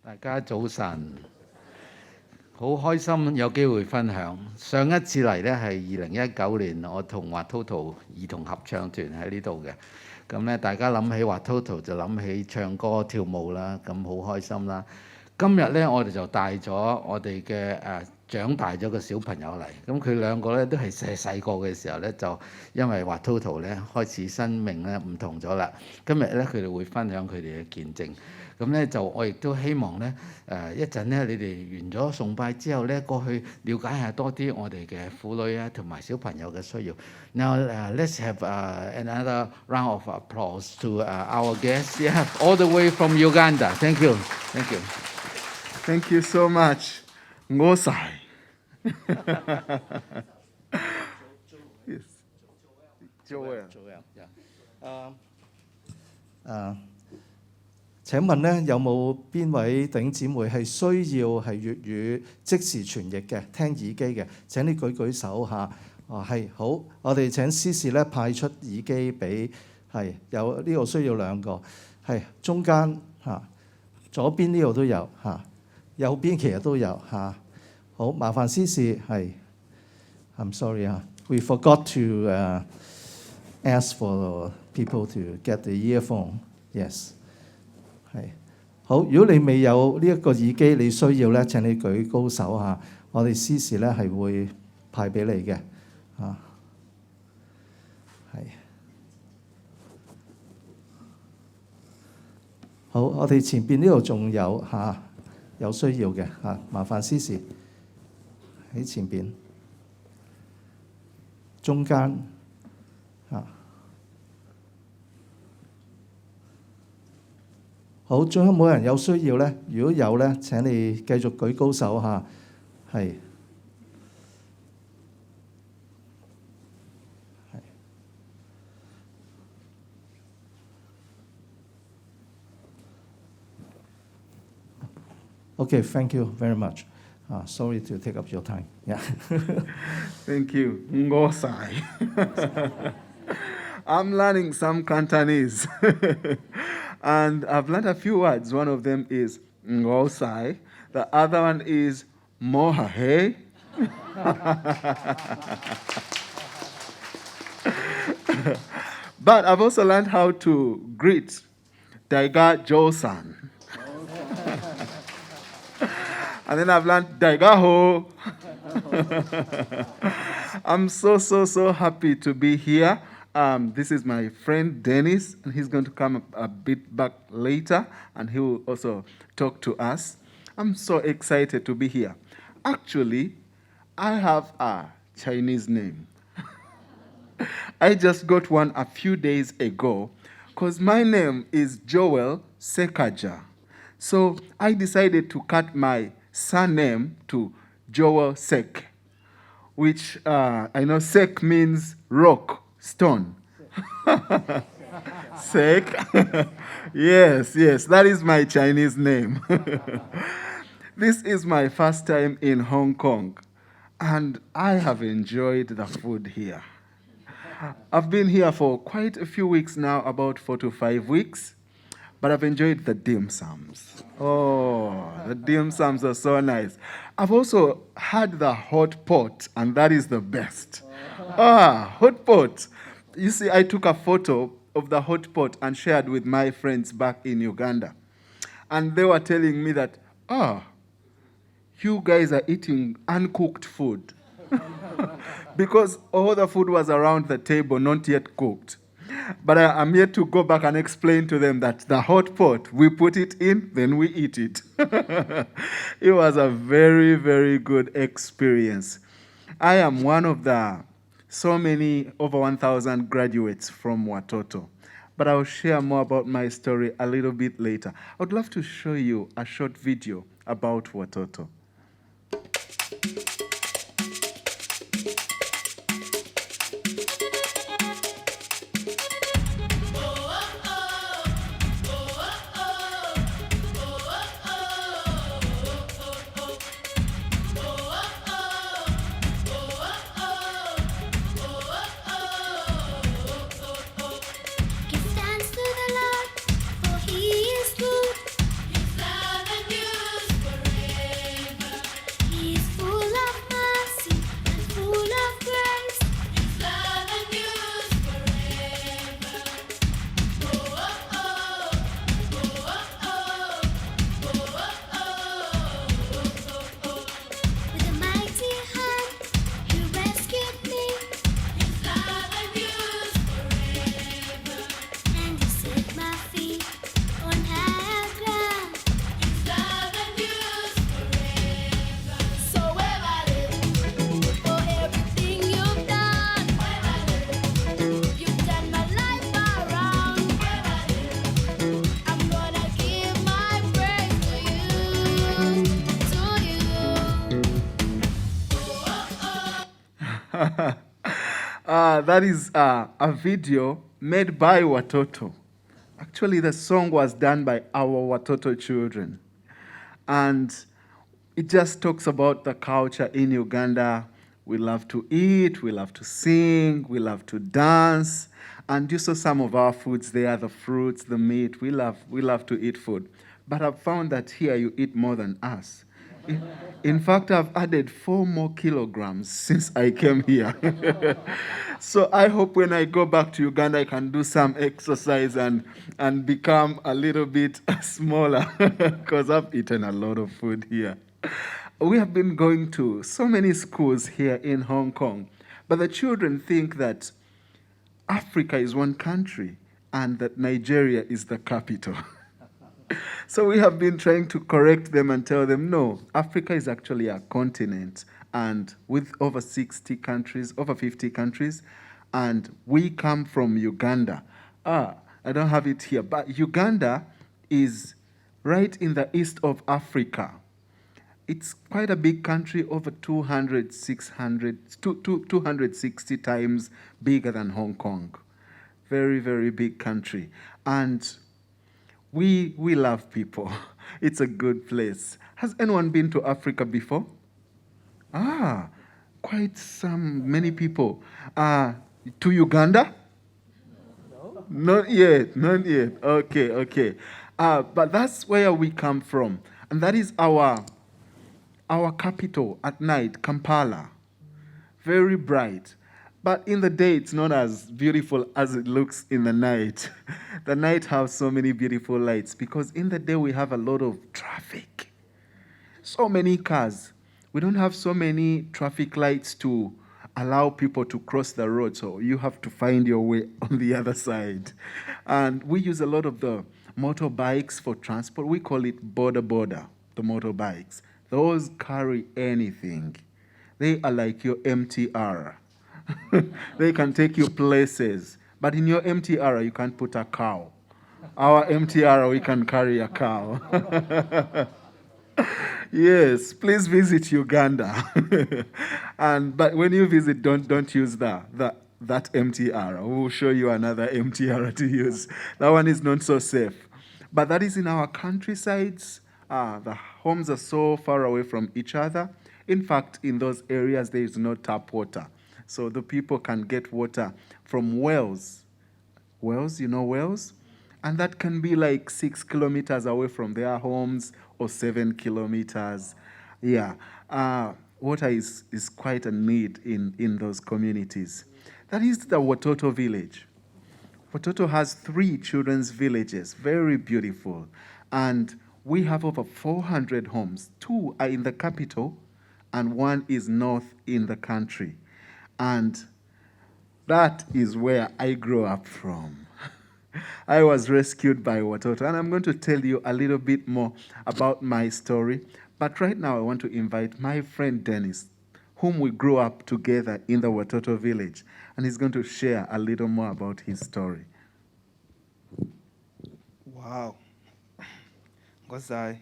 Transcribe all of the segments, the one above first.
大家早晨，好開心有機會分享。上一次嚟呢係2019年，我同 Watoto 兒童合唱團喺呢度嘅。咁呢，大家諗起 Watoto 就諗起唱歌跳舞啦，咁好開心啦。今日呢，我哋就帶咗我哋嘅長大咗嘅小朋友嚟，咁佢兩個咧都係細個嘅時候咧，就因為Watoto咧開始生命咧唔同咗啦。今日咧佢哋會分享佢哋嘅見證，咁咧就我亦都希望咧一陣咧你哋完咗崇拜之後咧過去了解下多啲我哋嘅婦女啊同埋小朋友嘅需要。Now let's have another round of applause to our guests. Yeah, all the way from Uganda. Thank you. Thank you. Thank you so much. Ngosai. Yes. Joel. 請問呢，有冇邊位弟兄姊妹係需要係粵語即時傳譯嘅，聽耳機嘅？請你舉舉手嚇。係好，我哋請司事咧派出耳機俾係有呢度需要兩個，係中間嚇，左邊呢度都有嚇。右邊其實都有嚇，好麻煩司事係。I'm sorry 啊，we forgot to ask for people to get the earphone. Yes， 係好。如果你未有呢一個耳機，你需要咧，請你舉高手嚇，我哋司事咧係會派俾你嘅嚇。係好，我哋前邊呢度仲有嚇。有需要嘅嚇，麻煩司事喺前邊、中間嚇。好，仲有冇人有需要咧？如果有咧，請你繼續舉高手嚇。係。Okay, thank you very much. Sorry to take up your time. Yeah. Thank you. Ngosai. I'm learning some Cantonese. And I've learned a few words. One of them is Ngosai. The other one is Mohahe. But I've also learned how to greet Daiga Joe-san. And then I've learned Daigaho. I'm so happy to be here. This is my friend Dennis, and he's going to come a bit back later, and he will also talk to us. I'm so excited to be here. Actually, I have a Chinese name. I just got one a few days ago, because my name is Joel Sekaja. So I decided to cut my surname to Joel Sek, which I know Sek means rock, stone. Sek. Yes, that is my Chinese name. This is my first time in Hong Kong, and I have enjoyed the food here. I've been here for quite a few weeks now, about 4 to 5 weeks. But I've enjoyed the dim sums. Oh, the dim sums are so nice. I've also had the hot pot, and that is the best. Hot pot. You see, I took a photo of the hot pot and shared with my friends back in Uganda. And they were telling me that, you guys are eating uncooked food. Because all the food was around the table, not yet cooked. But I'm yet to go back and explain to them that the hot pot, we put it in, then we eat it. It was a very, very good experience. I am one of the so many, over 1,000 graduates from Watoto. But I'll share more about my story a little bit later. I would love to show you a short video about Watoto. Give thanks to the Lord, for He is good. His love endures. That is a video made by Watoto. Actually, the song was done by our Watoto children. And it just talks about the culture in Uganda. We love to eat, we love to sing, we love to dance. And you saw some of our foods there, the fruits, the meat. We love to eat food. But I've found that here you eat more than us. In fact, I've added 4 more kilograms since I came here. So I hope when I go back to Uganda, I can do some exercise and become a little bit smaller because I've eaten a lot of food here. We have been going to so many schools here in Hong Kong, but the children think that Africa is one country and that Nigeria is the capital. So we have been trying to correct them and tell them, no, Africa is actually a continent and with over 60 countries, over 50 countries, and we come from Uganda. I don't have it here, but Uganda is right in the east of Africa. It's quite a big country, over 260 times bigger than Hong Kong. Very, very big country. And we love people. It's a good place. Has anyone been to Africa before? Quite many people. To Uganda? No. Not yet. Okay. But that's where we come from. And that is our capital at night, Kampala. Very bright. But in the day, it's not as beautiful as it looks in the night. The night has so many beautiful lights because in the day we have a lot of traffic. So many cars. We don't have so many traffic lights to allow people to cross the road, so you have to find your way on the other side. And we use a lot of the motorbikes for transport. We call it border, the motorbikes. Those carry anything. They are like your MTR. They can take you places. But in your MTR, you can't put a cow. Our MTR, we can carry a cow. Yes, please visit Uganda. But when you visit, don't use that MTR. We'll show you another MTR to use. That one is not so safe. But that is in our countrysides. The homes are so far away from each other. In fact, in those areas, there is no tap water. So the people can get water from wells. Wells, you know wells? And that can be like 6 kilometers away from their homes or 7 kilometers. Yeah, water is quite a need in those communities. That is the Watoto village. Watoto has 3 children's villages, very beautiful. And we have over 400 homes. 2 are in the capital and 1 is north in the country. And that is where I grew up from. I was rescued by Watoto, and I'm going to tell you a little bit more about my story. But right now I want to invite my friend Dennis, whom we grew up together in the Watoto village, and he's going to share a little more about his story. Wow. Gozai.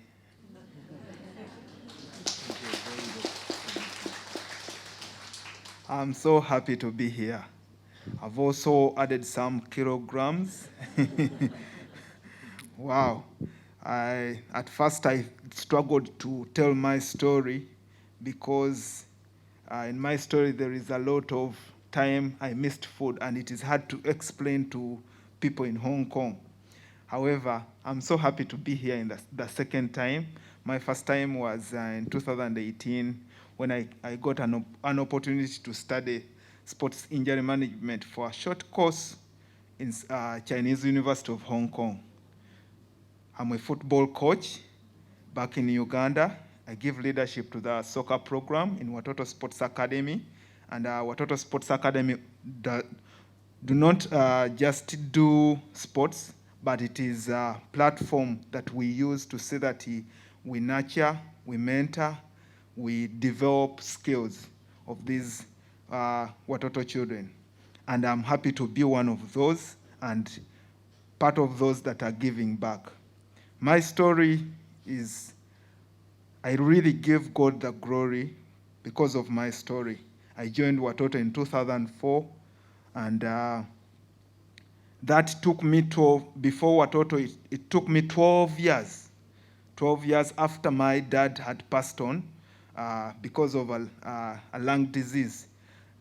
I'm so happy to be here. I've also added some kilograms. Wow. At first I struggled to tell my story because in my story there is a lot of time I missed food and it is hard to explain to people in Hong Kong. However, I'm so happy to be here in the second time. My first time was in 2018 when I got an opportunity to study sports injury management for a short course in Chinese University of Hong Kong. I'm a football coach back in Uganda. I give leadership to the soccer program in Watoto Sports Academy. And Watoto Sports Academy do not just do sports, but it is a platform that we use to say that we nurture, we mentor, we develop skills of these Watoto children. And I'm happy to be one of those and part of those that are giving back. My story is, I really give God the glory because of my story. I joined Watoto in 2004, and that took me 12, before Watoto, it took me 12 years. 12 years after my dad had passed on because of a lung disease.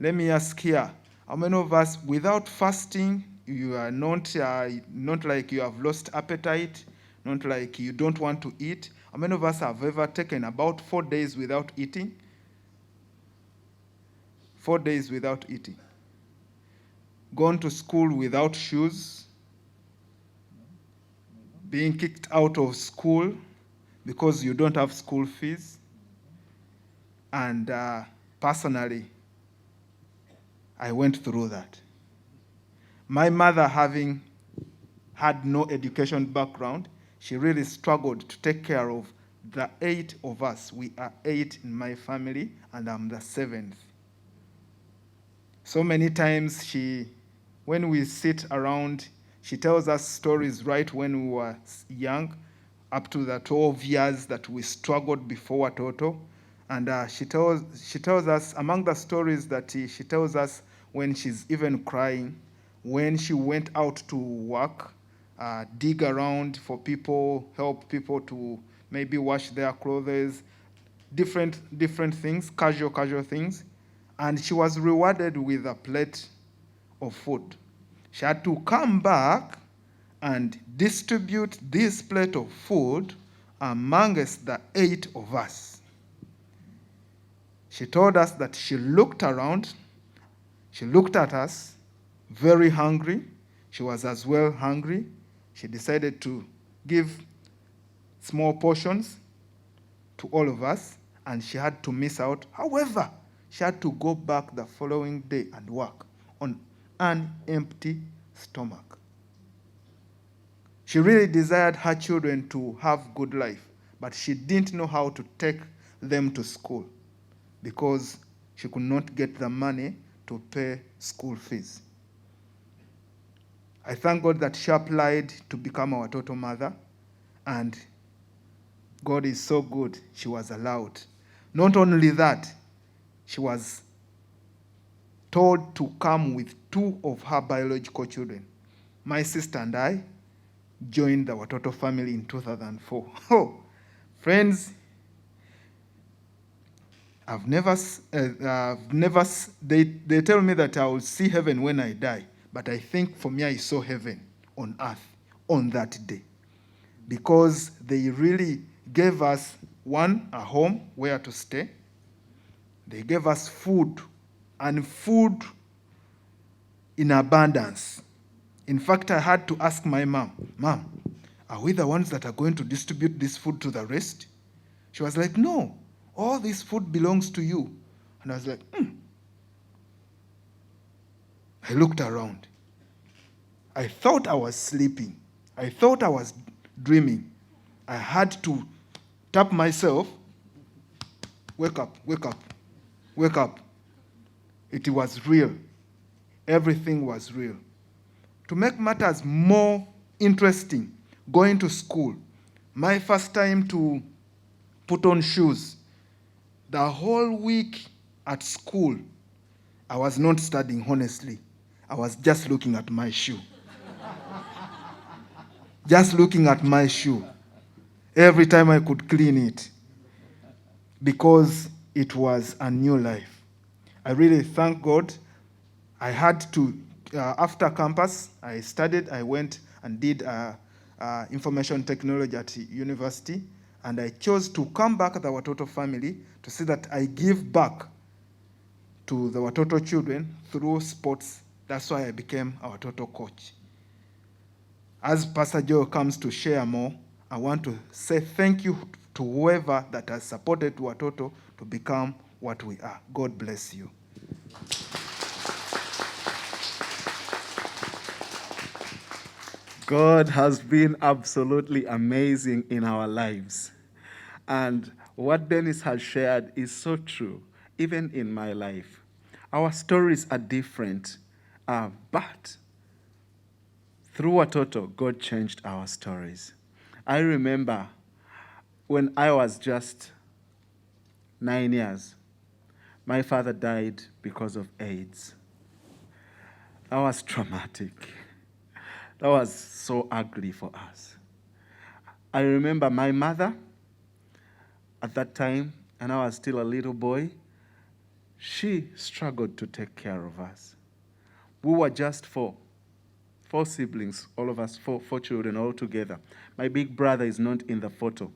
Let me ask here, how many of us, without fasting, you are not like you have lost appetite, not like you don't want to eat? How many of us have ever taken about 4 days without eating? 4 days without eating. Gone to school without shoes, being kicked out of school because you don't have school fees. And personally, I went through that. My mother, having had no education background, she really struggled to take care of the 8 of us. We are 8 in my family, and I'm the 7th. So many times when we sit around, she tells us stories right when we were young, up to the 12 years that we struggled before Watoto. And she tells us, among the stories that she tells us when she's even crying, when she went out to work, dig around for people, help people to maybe wash their clothes, different things, casual things. And she was rewarded with a plate of food. She had to come back and distribute this plate of food amongst the 8 of us. She told us that she looked around, she looked at us, very hungry. She was as well hungry. She decided to give small portions to all of us, and she had to miss out. However, she had to go back the following day and work on an empty stomach. She really desired her children to have good life, but she didn't know how to take them to school because she could not get the money to pay school fees. I thank God that she applied to become our Watoto mother, and God is so good, she was allowed. Not only that, she was told to come with 2 of her biological children. My sister and I joined the Watoto family in 2004. Oh, friends, they tell me that I will see heaven when I die, but I think for me I saw heaven on earth on that day, because they really gave us, one, a home where to stay. They gave us food, and food in abundance. In fact, I had to ask my mom, are we the ones that are going to distribute this food to the rest? She was like, no, all this food belongs to you. And I was like, I looked around. I thought I was sleeping. I thought I was dreaming. I had to tap myself, wake up, wake up, wake up. It was real. Everything was real. To make matters more interesting, going to school, my first time to put on shoes, the whole week at school, I was not studying, honestly. I was just looking at my shoe. Just looking at my shoe. Every time I could clean it, because it was a new life. I really thank God. I had to, after campus, I studied. I went and did information technology at university, and I chose to come back to the Watoto family to see that I give back to the Watoto children through sports. That's why I became a Watoto coach. As Pastor Joe comes to share more, I want to say thank you to whoever that has supported Watoto to become what we are. God bless you. God has been absolutely amazing in our lives. And what Dennis has shared is so true, even in my life. Our stories are different, but through Watoto, God changed our stories. I remember when I was just 9 years, My father died because of AIDS. That was traumatic. That was so ugly for us. I remember my mother at that time, and I was still a little boy, she struggled to take care of us. We were just four siblings, all of us, four children all together. My big brother is not in the photo.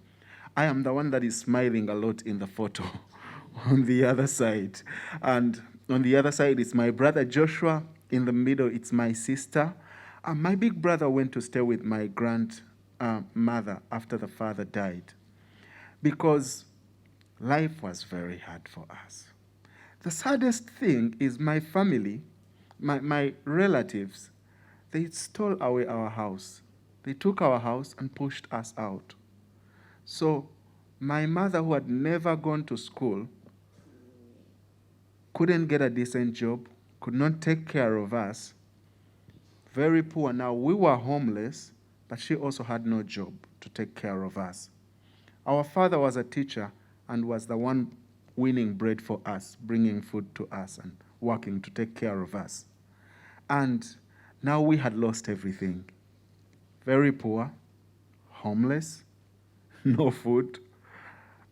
I am the one that is smiling a lot in the photo on the other side. And on the other side, it's my brother Joshua. In the middle, it's my sister. My big brother went to stay with my grandmother after the father died because life was very hard for us. The saddest thing is my family, my relatives, they stole away our house. They took our house and pushed us out. So my mother, who had never gone to school, couldn't get a decent job, could not take care of us, very poor. Now, we were homeless, but she also had no job to take care of us. Our father was a teacher and was the one winning bread for us, bringing food to us and working to take care of us. And now we had lost everything. Very poor, homeless, no food.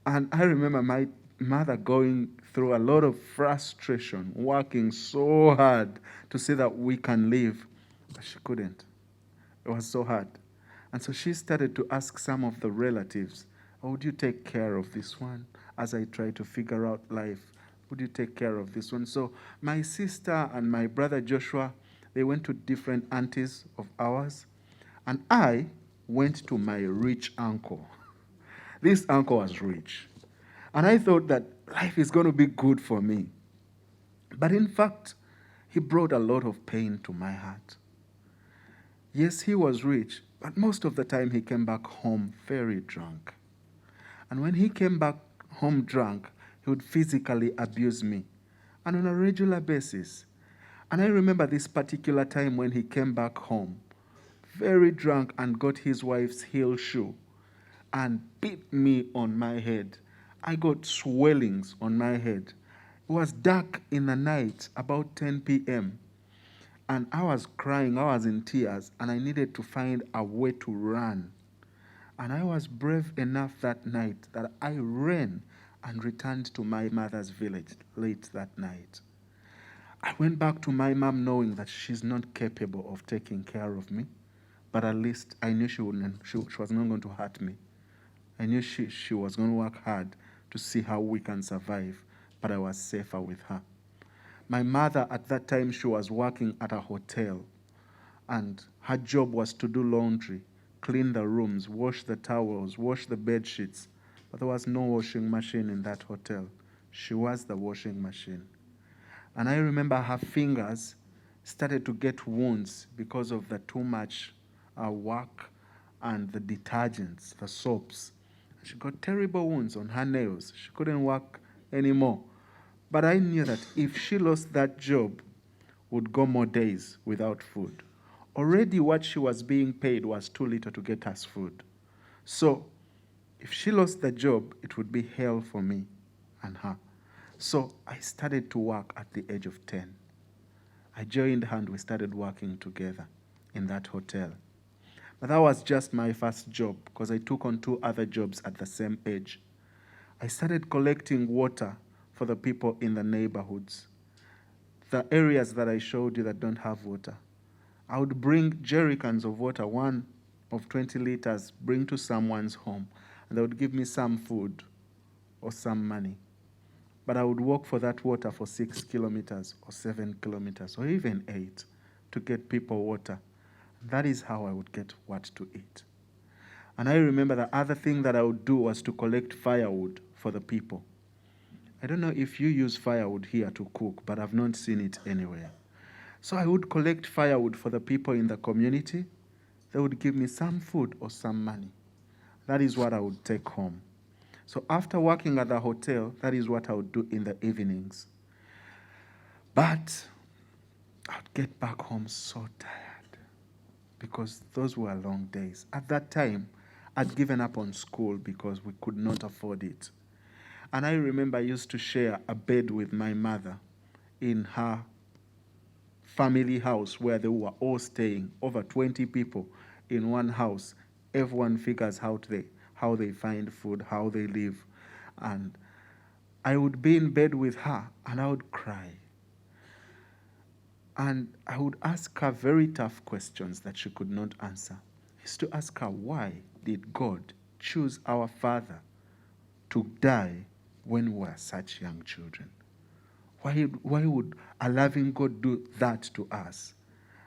And I remember my mother going through a lot of frustration, working so hard to see that we can live, but she couldn't. It was so hard. And so she started to ask some of the relatives, oh, would you take care of this one? As I try to figure out life, would you take care of this one? So my sister and my brother Joshua, they went to different aunties of ours, and I went to my rich uncle. This uncle was rich. And I thought that life is going to be good for me. But in fact, he brought a lot of pain to my heart. Yes, he was rich, but most of the time he came back home very drunk. And when he came back home drunk, he would physically abuse me, and on a regular basis. And I remember this particular time when he came back home, very drunk, and got his wife's heel shoe and beat me on my head. I got swellings on my head. It was dark in the night, about 10 p.m. And I was crying, I was in tears, and I needed to find a way to run. And I was brave enough that night that I ran and returned to my mother's village late that night. I went back to my mom knowing that she's not capable of taking care of me, but at least I knew she was not going to hurt me. I knew she was going to work hard to see how we can survive, but I was safer with her. My mother, at that time, she was working at a hotel, and her job was to do laundry, clean the rooms, wash the towels, wash the bed sheets. But there was no washing machine in that hotel. She was the washing machine. And I remember her fingers started to get wounds because of the too much work and the detergents, the soaps. She got terrible wounds on her nails. She couldn't work anymore. But I knew that if she lost that job, would go more days without food. Already what she was being paid was too little to get us food. So if she lost the job, it would be hell for me and her. So I started to work at the age of 10. I joined her and we started working together in that hotel. But that was just my first job because I took on 2 other jobs at the same age. I started collecting water for the people in the neighborhoods, the areas that I showed you that don't have water. I would bring jerry cans of water, one of 20 liters, bring to someone's home, and they would give me some food or some money. But I would walk for that water for 6 kilometers or 7 kilometers or even 8 to get people water. That is how I would get what to eat. And I remember the other thing that I would do was to collect firewood for the people. I don't know if you use firewood here to cook, but I've not seen it anywhere. So I would collect firewood for the people in the community. They would give me some food or some money. That is what I would take home. So after working at the hotel, that is what I would do in the evenings. But I would get back home so tired because those were long days. At that time, I'd given up on school because we could not afford it. And I remember I used to share a bed with my mother in her family house where they were all staying, over 20 people in one house. Everyone figures out how they find food, how they live. And I would be in bed with her and I would cry. And I would ask her very tough questions that she could not answer. I used to ask her, why did God choose our father to die when we were such young children? Why would a loving God do that to us?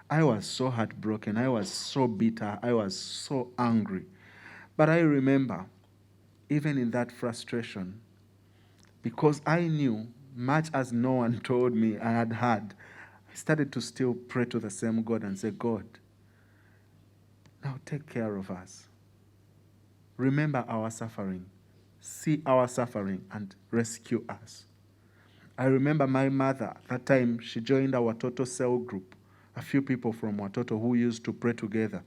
I was so heartbroken. I was so bitter. I was so angry. But I remember, even in that frustration, because I knew, much as no one told me I had heard, I started to still pray to the same God and say, God, now take care of us. Remember our suffering. See our suffering and rescue us. I remember my mother, that time she joined our Watoto cell group, a few people from Watoto who used to pray together.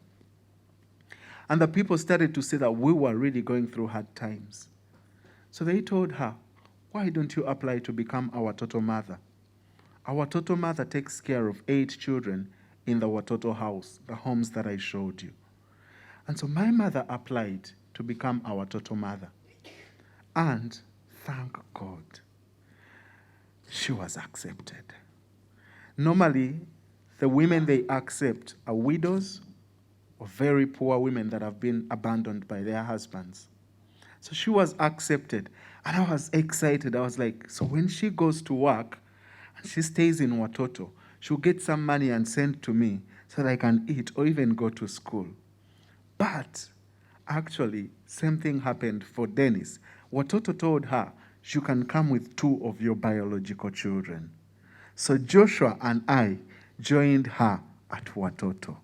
And the people started to see that we were really going through hard times. So they told her, why don't you apply to become our Watoto mother? Our Watoto mother takes care of 8 children in the Watoto house, the homes that I showed you. And so my mother applied to become our Watoto mother. And thank God, she was accepted. Normally, the women they accept are widows or very poor women that have been abandoned by their husbands. So she was accepted. And I was excited. I was like, so when she goes to work and she stays in Watoto, she'll get some money and send to me so that I can eat or even go to school. But actually, same thing happened for Dennis. Watoto told her, you can come with 2 of your biological children. So Joshua and I joined her at Watoto.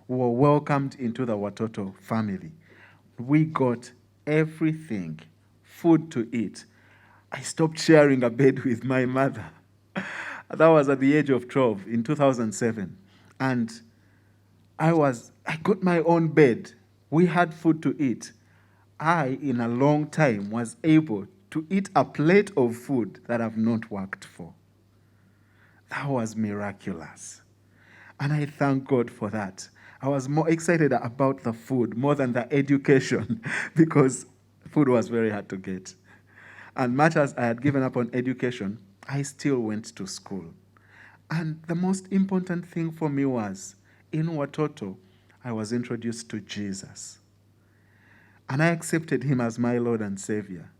We were welcomed into the Watoto family. We got everything, food to eat. I stopped sharing a bed with my mother. That was at the age of 12 in 2007. And I got my own bed. We had food to eat. I, in a long time, was able to eat a plate of food that I've not worked for. That was miraculous. And I thank God for that. I was more excited about the food more than the education because food was very hard to get. And much as I had given up on education, I still went to school. And the most important thing for me was, in Watoto, I was introduced to Jesus. And I accepted him as my Lord and Savior.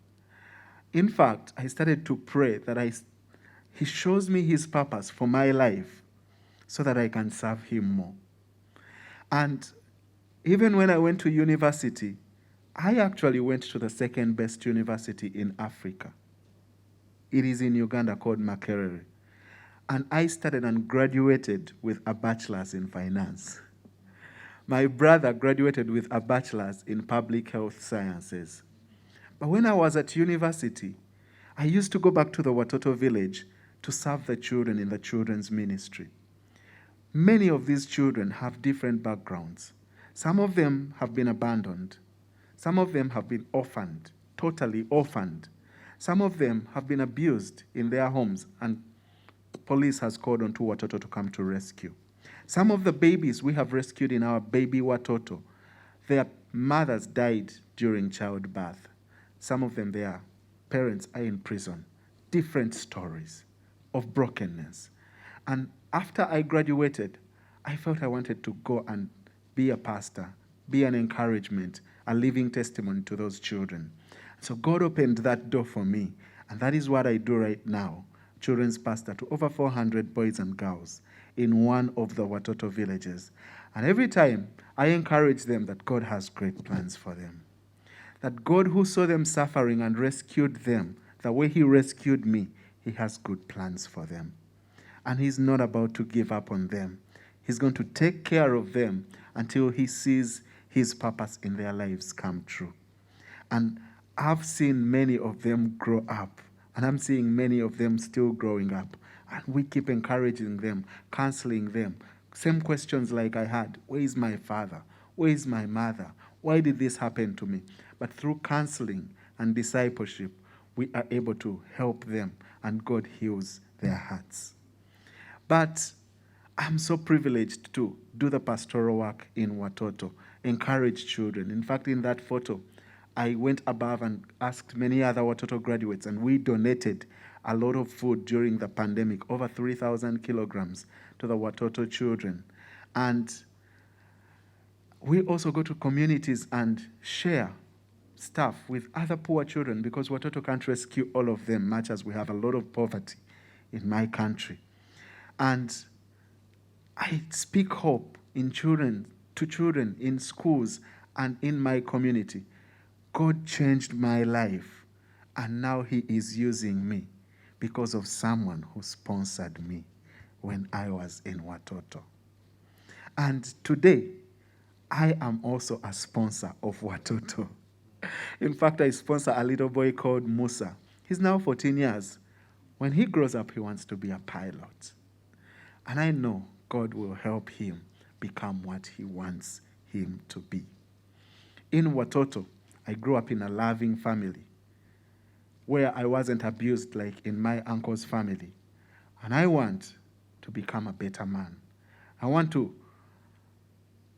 In fact, I started to pray that he shows me his purpose for my life so that I can serve him more. And even when I went to university, I actually went to the second best university in Africa. It is in Uganda called Makerere. And I started and graduated with a bachelor's in finance. My brother graduated with a bachelor's in public health sciences. But when I was at university, I used to go back to the Watoto village to serve the children in the children's ministry. Many of these children have different backgrounds. Some of them have been abandoned. Some of them have been orphaned, totally orphaned. Some of them have been abused in their homes, and police has called on to Watoto to come to rescue. Some of the babies we have rescued in our baby Watoto, their mothers died during childbirth. Some of them, their parents are in prison. Different stories of brokenness. And after I graduated, I felt I wanted to go and be a pastor, be an encouragement, a living testimony to those children. So God opened that door for me, and that is what I do right now, children's pastor to over 400 boys and girls in one of the Watoto villages. And every time, I encourage them that God has great plans for them. That God who saw them suffering and rescued them, the way he rescued me, he has good plans for them. And he's not about to give up on them. He's going to take care of them until he sees his purpose in their lives come true. And I've seen many of them grow up, and I'm seeing many of them still growing up. And we keep encouraging them, counseling them. Same questions like I had. Where is my father? Where is my mother? Why did this happen to me? But through counseling and discipleship, we are able to help them and God heals their hearts. But I'm so privileged to do the pastoral work in Watoto, encourage children. In fact, in that photo, I went above and asked many other Watoto graduates, and we donated a lot of food during the pandemic, over 3,000 kilograms to the Watoto children. And we also go to communities and share stuff with other poor children, because Watoto can't rescue all of them, much as we have a lot of poverty in my country. And I speak hope in children, to children in schools and in my community. God changed my life, and now He is using me because of someone who sponsored me when I was in Watoto. And today, I am also a sponsor of Watoto. In fact, I sponsor a little boy called Musa. He's now 14 years. When he grows up, he wants to be a pilot. And I know God will help him become what He wants him to be. In Watoto, I grew up in a loving family where I wasn't abused like in my uncle's family. And I want to become a better man. I want to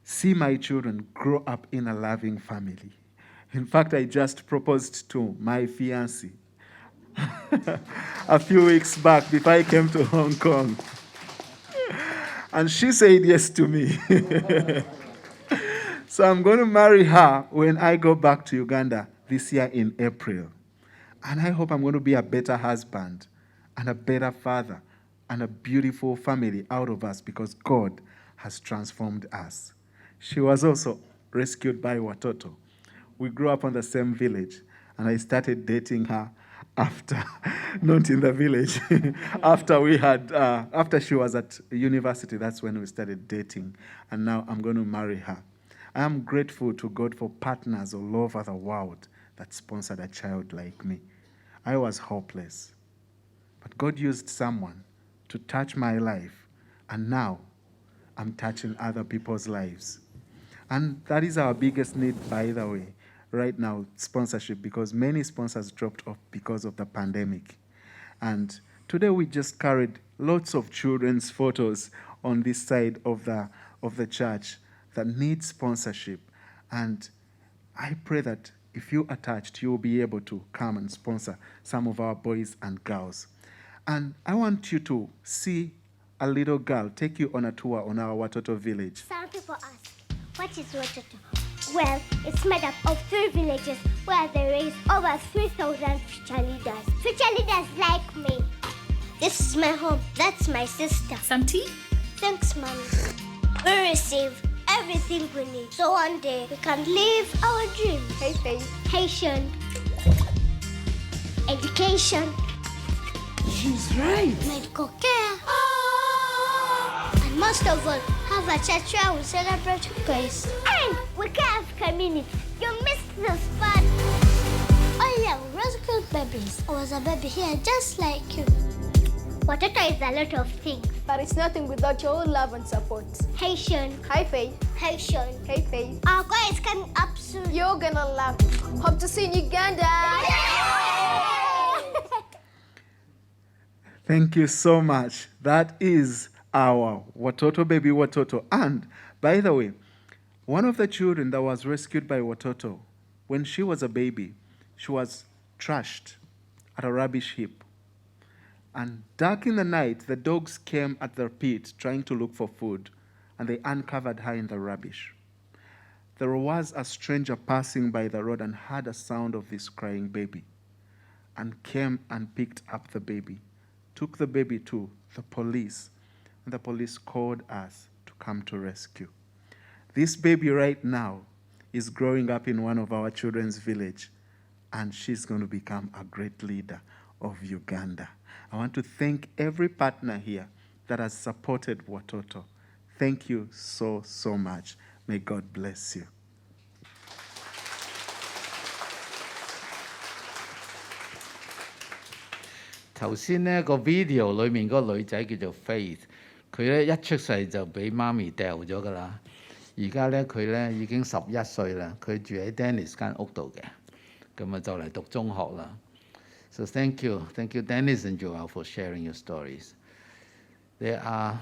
see my children grow up in a loving family. In fact, I just proposed to my fiancée a few weeks back before I came to Hong Kong. And she said yes to me. So I'm going to marry her when I go back to Uganda this year in April. And I hope I'm going to be a better husband and a better father and a beautiful family out of us, because God has transformed us. She was also rescued by Watoto. We grew up on the same village, and I started dating her after, not in the village, after she was at university. That's when we started dating, and now I'm going to marry her. I am grateful to God for partners all over the world that sponsored a child like me. I was hopeless, but God used someone to touch my life, and now I'm touching other people's lives. And that is our biggest need, by the way, right now, sponsorship, because many sponsors dropped off because of the pandemic. And today we just carried lots of children's photos on this side of the church that need sponsorship. And I pray that if you are touched, you will be able to come and sponsor some of our boys and girls. And I want you to see a little girl take you on a tour on our Watoto village. Some people ask, what is Watoto? Well, it's made up of 3 villages where they raise over 3,000 future leaders. Future leaders like me. This is my home. That's my sister. Santi? Thanks, Mommy. We receive everything we need, so one day we can live our dream. Hey, Faith. Patient. Education. She's right. Medical care. And most of all, have a church where we celebrate grace. And we can have community. You missed this part. Oh yeah, we rescued babies. I was a baby here just like you. Watoto is a lot of things. But it's nothing without your own love and support. Haitian. Hi, Faith. Haitian. Hey, Faith. Our God is coming up soon. You're gonna love. Hope to see you in Uganda. Thank you so much. That is our Watoto baby Watoto. And by the way, one of the children that was rescued by Watoto, when she was a baby, she was trashed at a rubbish heap. And dark in the night, the dogs came at their pit trying to look for food, and they uncovered her in the rubbish. There was a stranger passing by the road and heard a sound of this crying baby, and came and picked up the baby, took the baby to the police, and the police called us to come to rescue. This baby right now is growing up in one of our children's village, and she's going to become a great leader of Uganda. I want to thank every partner here that has supported Watoto. Thank you so, so much. May God bless you.頭先呢個 video 裏面嗰個女仔叫做 Faith，佢呢一出世就俾媽咪掉咗㗎啦。而家呢佢呢已經11歲啦，佢住喺 Dennis 間屋度嘅，咁啊就嚟讀中學啦。So thank you Dennis and Joel for sharing your stories. There are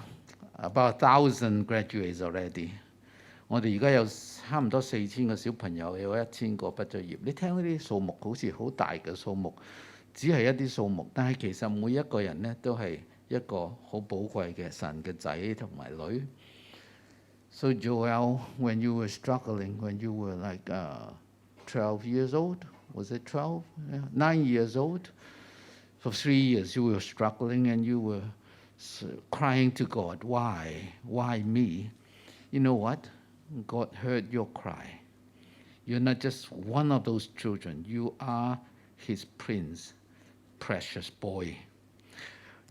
about 1,000 graduates already. 我哋而家有差唔多4000個小朋友，有1000個畢咗業。你聽呢啲數目好似好大嘅數目，只係一啲數目，但係其實每一個人呢都係一個好寶貴嘅神嘅仔同埋女。So Joel, when you were struggling, when you were like 12 years old, was it 12? Yeah, 9 years old. For 3 years you were struggling and you were crying to God, why? Why me? You know what? God heard your cry. You're not just one of those children. You are His prince, precious boy.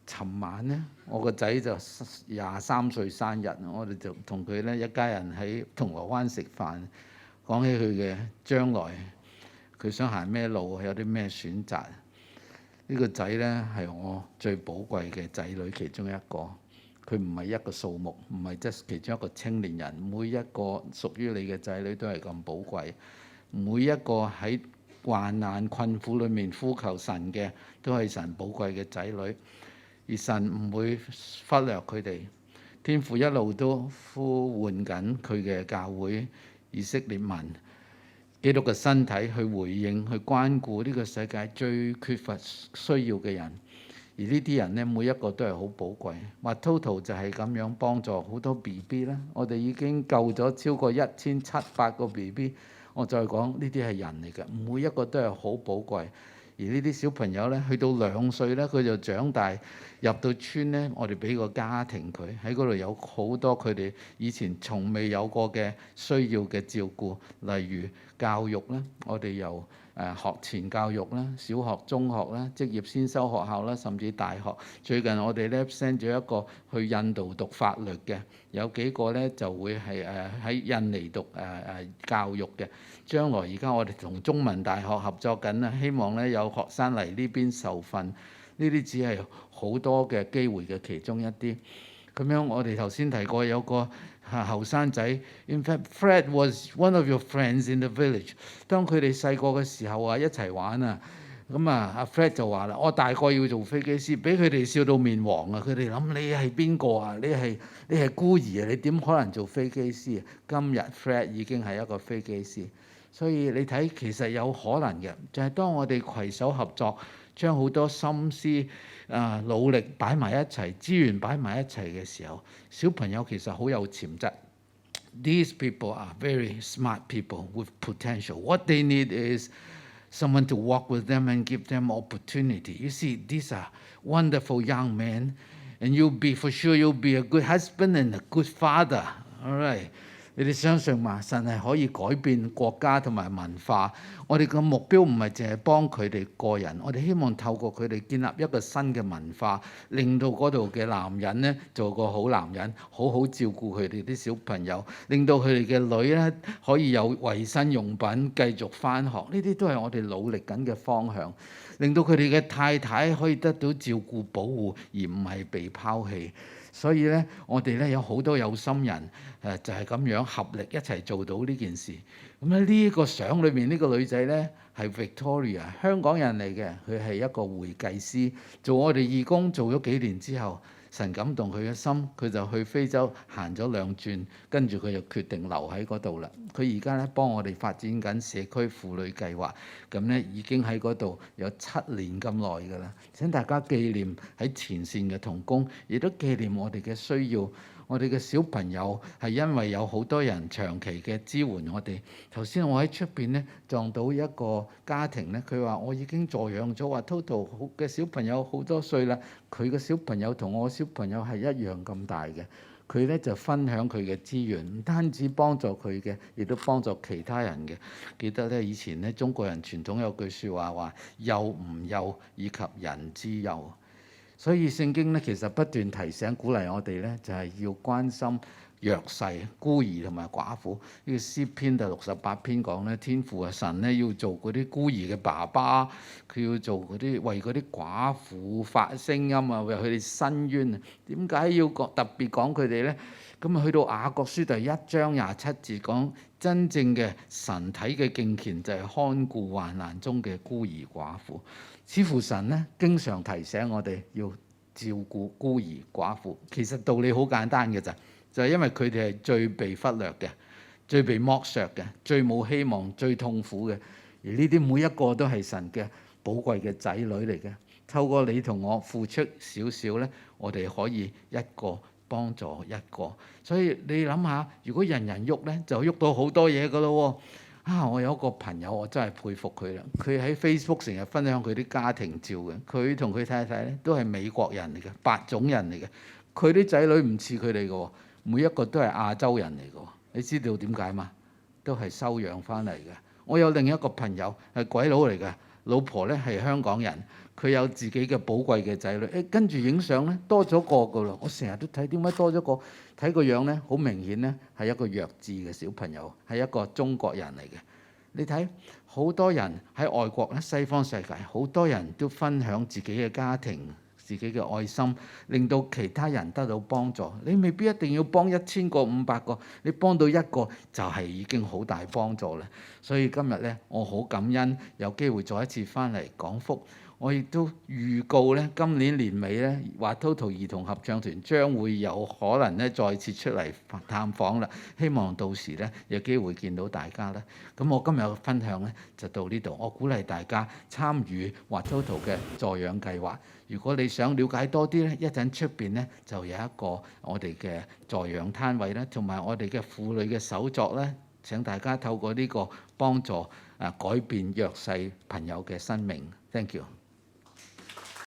尋晚呢，我個仔就23歲生日，我哋就同佢呢一家人喺銅鑼灣食飯，講起佢嘅將來，佢想行咩路，有啲咩選擇。呢個仔呢係我最寶貴嘅仔女其中一個。佢唔係一個數目，唔係即係其中一個青年人。每一個屬於你嘅仔女都係咁寶貴。每一個喺患難困苦裏面呼求神嘅，都係神寶貴嘅仔女。而神唔會忽略佢哋。天父一路都呼喚緊佢嘅教會以色列民，基督嘅身體去回應、去關顧呢個世界最缺乏需要嘅人。而呢啲人呢，每一個都係好寶貴。Watoto 就係咁樣幫助好多 BB 啦。我哋已經救咗超過1700個 BB。我再講呢啲係人嚟嘅，每一個都係好寶貴。而呢啲小朋友呢，去到2歲呢，佢就長大入到村呢，我哋俾個家庭佢喺嗰度有好多佢哋以前從未有過嘅需要嘅照顧，例如教育啦，我哋由學前教育啦、小學、中學啦、職業先修學校啦，甚至大學。最近我哋咧 send 咗一個去印度讀法律嘅，有幾個咧就會係喺印尼讀教育嘅。將來而家我哋同中文大學合作緊啦，希望咧有學生嚟呢邊受訓。呢啲只係好多嘅機會嘅其中一啲。咁樣我哋頭先提過有個後生仔 ，in fact Fred was one of your friends in the village。當佢哋細個嘅時候啊，一齊玩啊，咁啊阿 Fred 就話啦：我大個要做飛機師，俾佢哋笑到面黃啊！佢哋諗你係邊個啊？你係孤兒啊？你點可能做飛機師啊？今日 Fred 已經係一個飛機師，所以你睇其實有可能嘅，就係當我哋攜手合作，將好多心思努力擺埋一齊，資源擺埋一齊嘅時候，小朋友其實好有潛質。These people are very smart people with potential. What they need is someone to walk with them and give them opportunity. You see, these are wonderful young men, and for sure you'll be a good husband and a good father. All right.你哋相信嘛？神係可以改變國家同埋文化。我哋嘅目標唔係淨係幫佢哋個人，我哋希望透過佢哋建立一個新嘅文化，令到嗰度嘅男人呢做個好男人，好好照顧佢哋啲小朋友，令到佢哋嘅女呢可以有衞生用品，繼續返學。呢啲都係我哋努力緊嘅方向，令到佢哋嘅太太可以得到照顧保護，而唔係被拋棄。所以咧，我哋咧有好多有心人就係咁樣合力一齊做到呢件事。咁咧呢個相裏面呢個女仔咧係 Victoria， 香港人嚟嘅，佢係一個會計師，做我哋義工做咗幾年之後，神感動佢嘅心，佢就去非洲行咗2轉，跟住佢就決定留喺嗰度啦。佢而家咧幫我哋發展緊社區婦女計劃，咁咧已經喺嗰度有7年咁耐㗎啦。請大家紀念喺前線嘅同工，亦都紀念我哋嘅需要。我哋嘅小朋友係因為有好多人長期嘅支援我哋。頭先我喺出邊咧撞到一個家庭咧，佢話我已經助養咗Watoto嘅小朋友好多歲啦。佢嘅小朋友同我小朋友係一樣咁大嘅。佢咧就分享佢嘅資源，唔單止幫助佢嘅，亦都幫助其他人嘅。記得咧以前咧中國人傳統有句説話話幼吾幼以及人之幼。所以聖經咧其實不斷提醒鼓勵我哋咧，就係要關心弱勢、孤兒同埋寡婦。呢個詩篇第68篇講咧，天父啊神咧要做嗰啲孤兒嘅爸爸，佢要做嗰啲為嗰啲寡婦發聲音啊，為佢哋伸冤啊。點解要特別講佢哋咧？咁啊去到雅各書第1章27節講，真正嘅神體嘅敬虔就係看顧患難中嘅孤兒寡婦。似乎神呢經常提醒我哋要照顧孤兒寡婦。其實道理好簡單嘅咋，就係因為佢哋係最被忽略嘅、最被剝削嘅、最冇希望、最痛苦嘅。而呢啲每一個都係神嘅寶貴嘅仔女嚟嘅。透過你同我付出少少呢，我哋可以一個幫助一個。所以你諗下，如果人人喐呢，就喐到好多嘢噶咯喎。我有一個朋友，我真係佩服佢啦。佢喺 Facebook 成日分享佢啲家庭照嘅。佢同佢太太呢都係美國人嚟嘅，白種人嚟嘅。佢啲仔女唔似佢哋嘅喎，每一個都係亞洲人嚟嘅喎。你知道點解嘛？都係收養翻嚟嘅。我有另一個朋友係鬼佬嚟嘅，老婆呢係香港人，佢有自己嘅寶貴嘅仔女，跟住影相呢多咗個噶咯。我成日都睇點解多咗個，睇個樣呢好明顯呢係一個弱智嘅小朋友，係一個中國人嚟嘅。你睇好多人喺外國咧，西方世界好多人都分享自己嘅家庭、自己嘅愛心，令到其他人得到幫助。你未必一定要幫1000個、500個，你幫到一個就係已經好大幫助啦。所以今日呢，我好感恩有機會再一次翻嚟講福。我亦都預告呢，今年年尾呢，Watoto兒童合唱團將會有可能呢再次出嚟探訪啦。希望到時呢有機會見到大家啦。咁我今日嘅分享呢就到呢度。我鼓勵大家參與Watoto嘅助養計劃。如果你想了解多啲呢，一陣出邊呢就有一個我哋嘅助養攤位啦，同埋我哋嘅婦女嘅手作呢。請大家透過呢個幫助改變弱勢朋友嘅生命。Thank you。